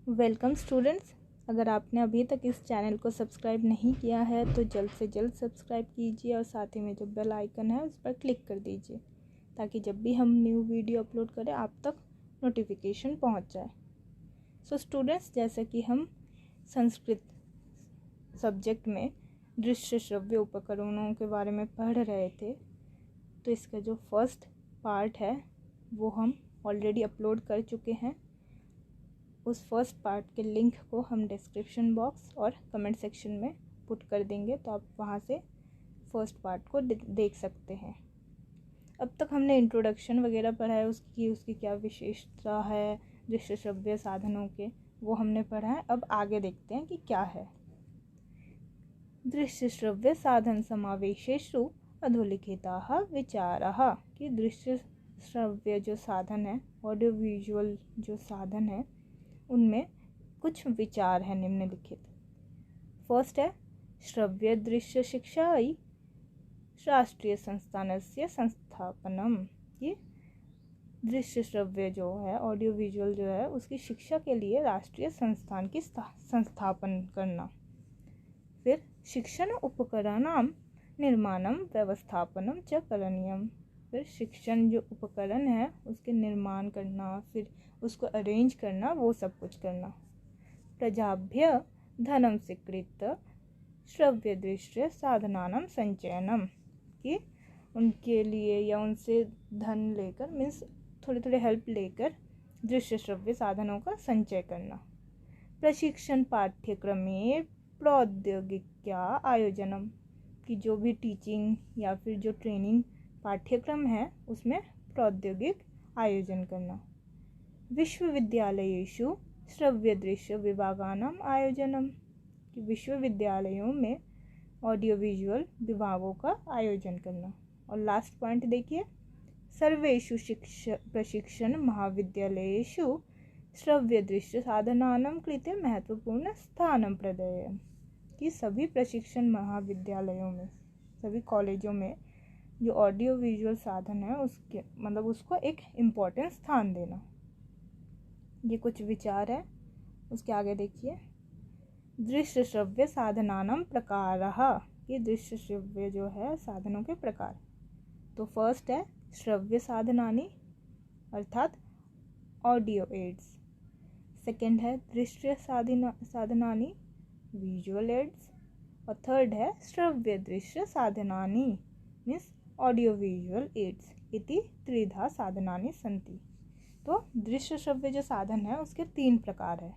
Welcome students. अगर आपने अभी तक इस चैनल को सब्सक्राइब नहीं किया है तो जल्द से जल्द सब्सक्राइब कीजिए और साथ ही में जो बेल आइकन है उस पर क्लिक कर दीजिए ताकि जब भी हम न्यू वीडियो अपलोड करें आप तक नोटिफिकेशन पहुंच जाए। सो स्टूडेंट्स, जैसे कि हम संस्कृत सब्जेक्ट में दृश्य श्रव्य उपकरणों के बारे में पढ़ रहे थे, तो इसका जो फर्स्ट पार्ट है वो हम ऑलरेडी अपलोड कर चुके हैं। उस फर्स्ट पार्ट के लिंक को हम डिस्क्रिप्शन बॉक्स और कमेंट सेक्शन में पुट कर देंगे, तो आप वहाँ से फर्स्ट पार्ट को देख सकते हैं। अब तक हमने इंट्रोडक्शन वगैरह पढ़ा है, उसकी क्या विशेषता है दृश्य श्रव्य साधनों के, वो हमने पढ़ा है। अब आगे देखते हैं कि क्या है। दृश्य श्रव्य साधन समावेशेषु अधोलिखिताः विचाराः, कि दृश्य श्रव्य जो साधन है, ऑडियो विजुअल जो साधन है, उनमें कुछ विचार है निम्नलिखित। फर्स्ट है श्रव्य दृश्य शिक्षायै राष्ट्रीय संस्थानस्य संस्थापनम, कि दृश्य श्रव्य जो है, ऑडियो विजुअल जो है, उसकी शिक्षा के लिए राष्ट्रीय संस्थान की संस्थापन करना। फिर शिक्षण उपकरणानां निर्माणं व्यवस्थापनम च करणीयम, फिर शिक्षण जो उपकरण है उसके निर्माण करना, फिर उसको अरेंज करना, वो सब कुछ करना। प्रजाभ्य धनम स्वीकृत श्रव्य दृश्य साधनानां संचयनम, कि उनके लिए या उनसे धन लेकर, मीन्स थोड़े थोड़े हेल्प लेकर दृश्य श्रव्य साधनों का संचय करना। प्रशिक्षण पाठ्यक्रमे प्रौद्योगिक्या आयोजनम, कि जो भी टीचिंग या फिर जो ट्रेनिंग पाठ्यक्रम है उसमें प्रौद्योगिक आयोजन करना। विश्वविद्यालयेषु श्रव्य दृश्य विभागानाम आयोजनम, कि विश्वविद्यालयों में ऑडियो विजुअल विभागों का आयोजन करना। और लास्ट पॉइंट देखिए, सर्वेषु प्रशिक्षण महाविद्यालयेषु श्रव्य दृश्य साधनानां कृते महत्वपूर्ण स्थानं प्रदायम्, कि सभी प्रशिक्षण महाविद्यालयों में, सभी कॉलेजों में जो ऑडियो विजुअल साधन है उसके उसको एक इम्पोर्टेंट स्थान देना। ये कुछ विचार है। उसके आगे देखिए, दृश्य श्रव्य साधनानां प्रकारः, ये दृश्य श्रव्य जो है साधनों के प्रकार। तो फर्स्ट है श्रव्य साधनानि अर्थात ऑडियो एड्स। सेकंड है दृश्य साधनानि विजुअल एड्स। और थर्ड है श्रव्य दृश्य साधनानि मीन्स ऑडियो विजुअल एड्स इति त्रिधा साधनानि सन्ति। तो दृश्य श्रव्य जो साधन है उसके 3 प्रकार है।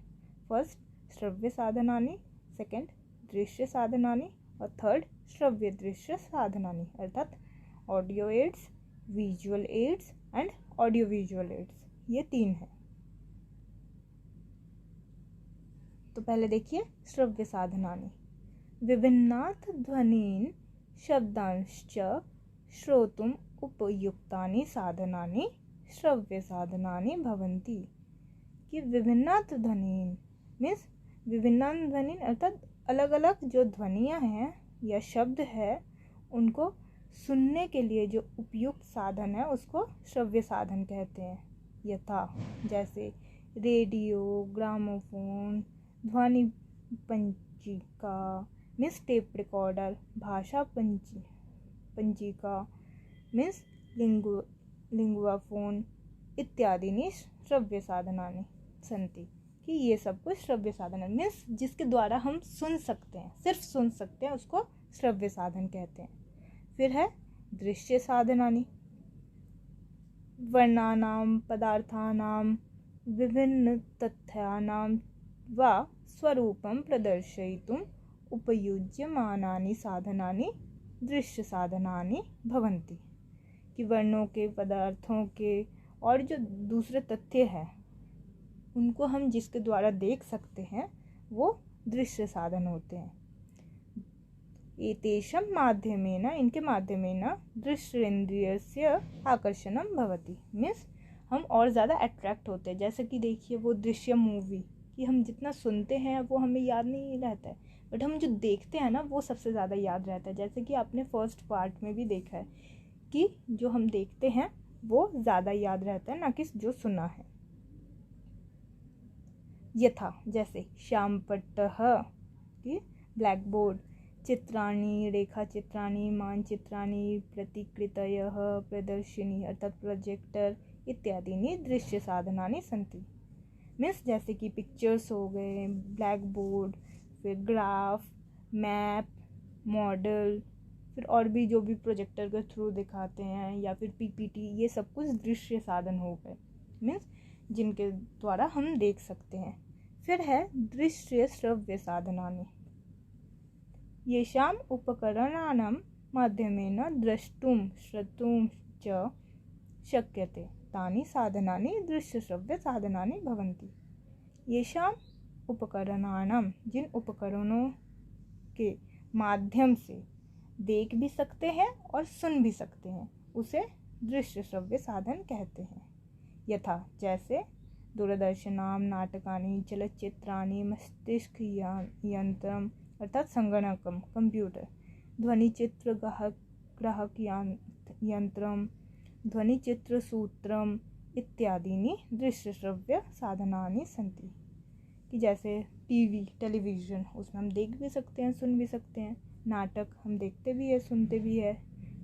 फर्स्ट श्रव्य साधनानि, सेकंड दृश्य साधनानि और थर्ड श्रव्य दृश्य साधनानि अर्थात audio aids, visual aids and audio visual aids, ये 3 है। तो पहले देखिए श्रव्य साधनानि। विभिन्नार्थ ध्वनीन् शब्दांश्च श्रोतुम् उपयुक्तानि साधनानि श्रव्य साधनानि भवन्ति, कि विभिन्नार्थ ध्वनीन् मीन्स विभिन्न ध्वनि अर्थात अलग अलग जो ध्वनियाँ हैं या शब्द है उनको सुनने के लिए जो उपयुक्त साधन है उसको श्रव्य साधन कहते हैं। यथा जैसे रेडियो, ग्रामोफोन, ध्वनि पंचिका मीन्स टेप रिकॉर्डर, भाषा पंचिका मीन्स लिंगुआफोन इत्यादि श्रव्य साधनानि सन्ति, कि ये सब कुछ श्रव्य साधन है मीन्स जिसके द्वारा हम सुन सकते हैं, सिर्फ सुन सकते हैं, उसको श्रव्य साधन कहते हैं। फिर है दृश्य साधनानि। वर्णानां पदार्थानां विभिन्न तथ्यानां वा स्वरूपं प्रदर्शयितुम् उपयुज्यमानानि साधनानि दृश्य साधनानि भवन्ति, कि वर्णों के, पदार्थों के और जो दूसरे तथ्य हैं उनको हम जिसके द्वारा देख सकते हैं वो दृश्य साधन होते हैं। एतेषां माध्यमेन, इनके माध्यमेन दृश्येन्द्रियस्य आकर्षणं भवति, मीन्स हम और ज़्यादा अट्रैक्ट होते हैं। जैसे कि देखिए वो दृश्य मूवी, कि हम जितना सुनते हैं वो हमें याद नहीं रहता है, बट हम जो देखते हैं ना वो सबसे ज़्यादा याद रहता है। जैसे कि आपने फर्स्ट पार्ट में भी देखा है कि जो हम देखते हैं वो ज़्यादा याद रहता है ना कि जो सुना है। यथा जैसे श्यामपट्टः कि ब्लैक बोर्ड, चित्राणि रेखाचित्राणि मानचित्राणि प्रतिकृतयः प्रदर्शिनी अर्थात प्रोजेक्टर इत्यादीनि दृश्य साधनानि सन्ति। मीन्स जैसे कि पिक्चर्स हो गए, ब्लैक बोर्ड, फिर ग्राफ, मैप, मॉडल, फिर और भी जो भी प्रोजेक्टर के थ्रू दिखाते हैं या फिर पीपीटी, ये सब कुछ दृश्य साधन हो गए, मीन्स जिनके द्वारा हम देख सकते हैं। फिर है दृश्य श्रव्य साधनानि। येषाम् उपकरणानां माध्यमेन द्रष्टुं श्रोतुं च शक्यते तानि साधनानि दृश्यश्रव्य साधनानि भवन्ति। येषाम् उपकरणानां, जिन उपकरणों के माध्यम से देख भी सकते हैं और सुन भी सकते हैं, उसे दृश्य श्रव्य साधन कहते हैं। यथा जैसे दूरदर्शनां नाटकानि चलच्चित्राणि मस्तिष्क यंत्रम अर्थात संगणकम कंप्यूटर, ध्वनिचित्र ग्राहक यंत्रम, ध्वनिचित्र सूत्रम इत्यादीनि दृश्य श्रव्य साधनानि सन्ति। कि जैसे टीवी टेलीविज़न, उसमें हम देख भी सकते हैं सुन भी सकते हैं, नाटक हम देखते भी है सुनते भी है,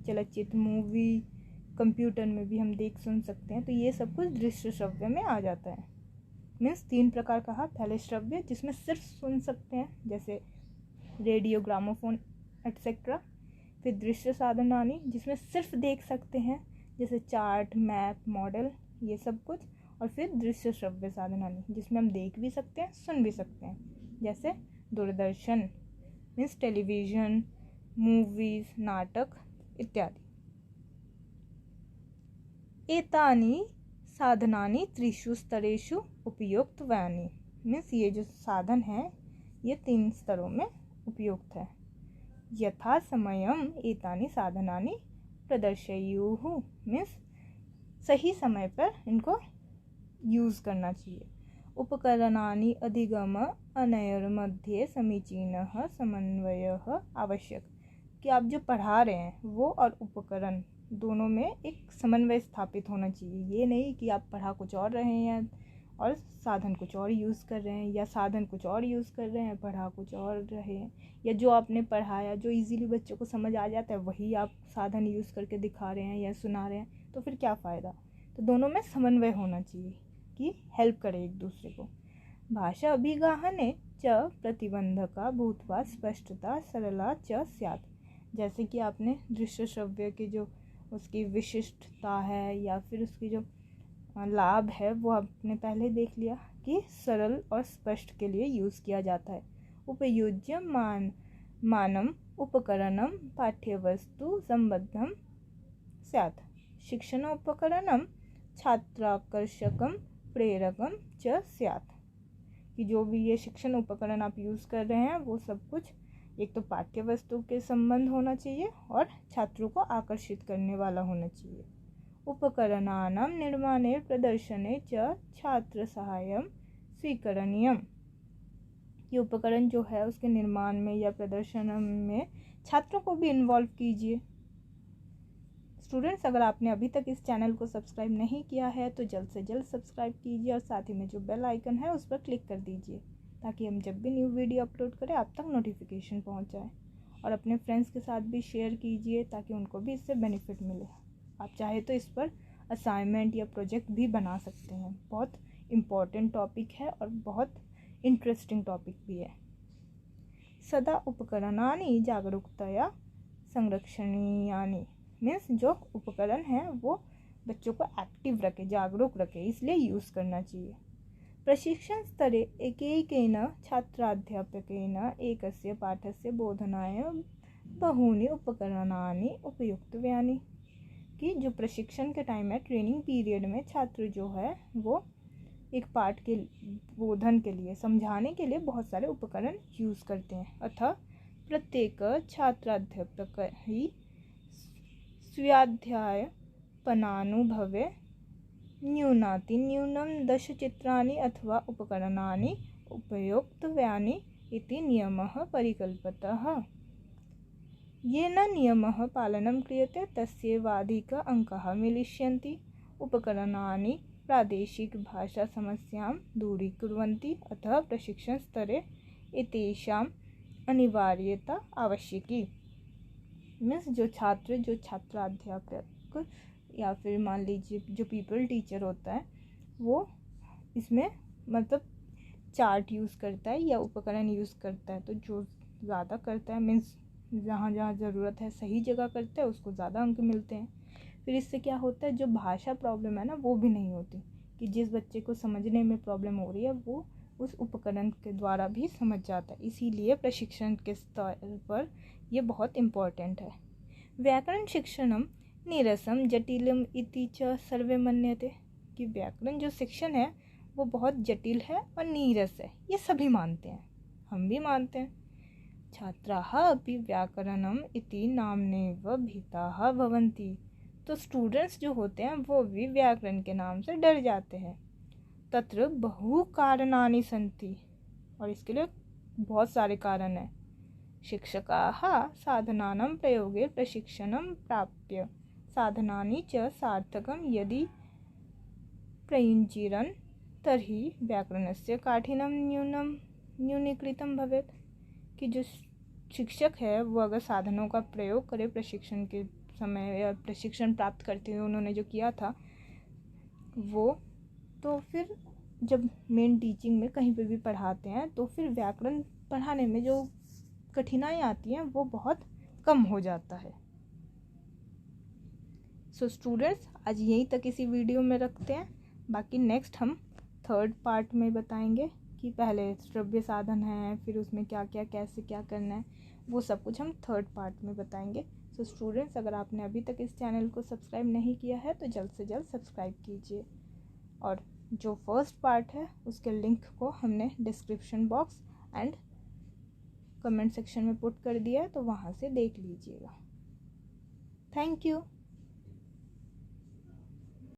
चलचित्र मूवी कंप्यूटर में भी हम देख सुन सकते हैं, तो ये सब कुछ दृश्य श्रव्य में आ जाता है। मीन्स 3 प्रकार कहा, पहले श्रव्य जिसमें सिर्फ सुन सकते हैं जैसे रेडियो, ग्रामोफोन एटसेट्रा, फिर दृश्य साधनानि जिसमें सिर्फ देख सकते हैं जैसे चार्ट, मैप, मॉडल, ये सब कुछ, और फिर दृश्य श्रव्य साधनानि जिसमें हम देख भी सकते हैं सुन भी सकते हैं जैसे दूरदर्शन मीन्स टेलीविज़न, मूवीज, नाटक इत्यादि। एतानि साधनानि त्रिषु स्तरेषु उपयोक्तव्यानि, मीन्स ये जो साधन है ये 3 स्तरों में उपयुक्त है। यथा समयम एतानि साधनानि प्रदर्शयुः, मीन्स सही समय पर इनको यूज़ करना चाहिए। उपकरणानि अधिगम अनयोर्मध्ये समीचीनः समन्वयः आवश्यक, कि आप जो पढ़ा रहे हैं वो और उपकरण दोनों में एक समन्वय स्थापित होना चाहिए। ये नहीं कि आप पढ़ा कुछ और रहे हैं और साधन कुछ और यूज़ कर रहे हैं, या साधन कुछ और यूज़ कर रहे हैं पढ़ा कुछ और रहे हैं, या जो आपने पढ़ाया जो इजीली बच्चों को समझ आ जाता है वही आप साधन यूज़ करके दिखा रहे हैं या सुना रहे हैं, तो फिर क्या फ़ायदा। तो दोनों में समन्वय होना चाहिए कि हेल्प करे एक दूसरे को। भाषा अभिगाहने च प्रतिबंधका भूत्वा स्पष्टता सरला च स्यात्, जैसे कि आपने दृश्य श्रव्य की जो उसकी विशिष्टता है या फिर उसकी जो लाभ है वो आपने पहले देख लिया कि सरल और स्पष्ट के लिए यूज़ किया जाता है। उपयुज्य मानम उपकरणम पाठ्यवस्तु संबद्धम स्यात्, शिक्षण उपकरणम छात्राकर्षकम प्रेरकम च स्यात्, कि जो भी ये शिक्षण उपकरण आप यूज़ कर रहे हैं वो सब कुछ एक तो पाठ्य वस्तु के संबंध होना चाहिए और छात्रों को आकर्षित करने वाला होना चाहिए। उपकरणानां निर्माणे प्रदर्शने च छात्र सहायम स्वीकरणीयम, ये उपकरण जो है उसके निर्माण में या प्रदर्शन में छात्रों को भी इन्वॉल्व कीजिए। स्टूडेंट्स, अगर आपने अभी तक इस चैनल को सब्सक्राइब नहीं किया है तो जल्द से जल्द सब्सक्राइब कीजिए और साथ ही में जो बेल आइकन है उस पर क्लिक कर दीजिए ताकि हम जब भी न्यू वीडियो अपलोड करें आप तक नोटिफिकेशन पहुंच जाए। और अपने फ्रेंड्स के साथ भी शेयर कीजिए ताकि उनको भी इससे बेनिफिट मिले। आप चाहे तो इस पर असाइनमेंट या प्रोजेक्ट भी बना सकते हैं। बहुत इम्पॉर्टेंट टॉपिक है और बहुत इंटरेस्टिंग टॉपिक भी है। सदा उपकरणानि जागरूकतया संरक्षणीयानि, मीन्स जो उपकरण हैं वो बच्चों को एक्टिव रखे, जागरूक रखे, इसलिए यूज़ करना चाहिए। प्रशिक्षण स्तरे एकैकेन छात्राध्यापकेन एकस्य पाठस्य बोधनाय बहूनि उपकरणानि उपयुक्तव्यानि, कि जो प्रशिक्षण के टाइम है ट्रेनिंग पीरियड में छात्र जो है वो एक पाठ के बोधन के लिए समझाने के लिए बहुत सारे उपकरण यूज़ करते हैं। अतः प्रत्येक छात्राध्यापक ही स्वाध्यायपनानुभवे न्यूनातिन्यूनं 10 चित्राणि अथवा उपकरणानि उपयोक्तव्यानि इति नियमः परिकल्पितः। येन नियमः पालनं क्रियते तस्यैवाधिक अंकाः मिलिष्यन्ति। उपकरणानि प्रादेशिकभाषासमस्यां दूरीकुर्वन्ति, अतः प्रशिक्षणस्तरे एतेषाम् अनिवार्यता आवश्यकी। मीन्स जो छात्राध्यापक या फिर मान लीजिए जो पीपल टीचर होता है वो इसमें मतलब चार्ट यूज़ करता है या उपकरण यूज़ करता है, तो जो ज़्यादा करता है मीन्स जहाँ जहाँ ज़रूरत है सही जगह करता है उसको ज़्यादा अंक मिलते हैं। फिर इससे क्या होता है, जो भाषा प्रॉब्लम है ना वो भी नहीं होती, कि जिस बच्चे को समझने में प्रॉब्लम हो रही है वो उस उपकरण के द्वारा भी समझ जाता है। इसीलिए प्रशिक्षण के स्तर पर ये बहुत इम्पोर्टेंट है। व्याकरण शिक्षणम नीरसम जटिलम इति च सर्वे मन्यते, कि व्याकरण जो शिक्षण है वो बहुत जटिल है और नीरस है, ये सभी मानते हैं, हम भी मानते हैं। छात्राः अपि व्याकरणम इति नाम्नैव भीताः भवन्ति, तो स्टूडेंट्स जो होते हैं वो भी व्याकरण के नाम से डर जाते हैं। तत्र बहु कारणानि सन्ति, और इसके लिए बहुत सारे कारण हैं। शिक्षकाः साधनानां प्रयोगे प्रशिक्षणं प्राप्य साधनानि च सार्थकं यदि प्रयुञ्जीरन् तर्हि व्याकरणस्य काठिन्यं न्यूनीकृतं भवेत्, कि जो शिक्षक है वो अगर साधनों का प्रयोग करे प्रशिक्षण के समय या प्रशिक्षण प्राप्त करते हुए उन्होंने जो किया था वो, तो फिर जब मेन टीचिंग में कहीं पे भी पढ़ाते हैं तो फिर व्याकरण पढ़ाने में जो कठिनाई आती हैं वो बहुत कम हो जाता है। सो स्टूडेंट्स, आज यहीं तक इसी वीडियो में रखते हैं, बाकी नेक्स्ट हम थर्ड पार्ट में बताएंगे कि पहले श्रव्य साधन है, फिर उसमें क्या क्या कैसे क्या करना है, वो सब कुछ हम थर्ड पार्ट में बताएंगे। सो स्टूडेंट्स, अगर आपने अभी तक इस चैनल को सब्सक्राइब नहीं किया है तो जल्द से जल्द सब्सक्राइब कीजिए, और जो फर्स्ट पार्ट है उसके लिंक को हमने description box and comment section में पुट कर दिया है, तो वहाँ से देख लीजिएगा। Thank you.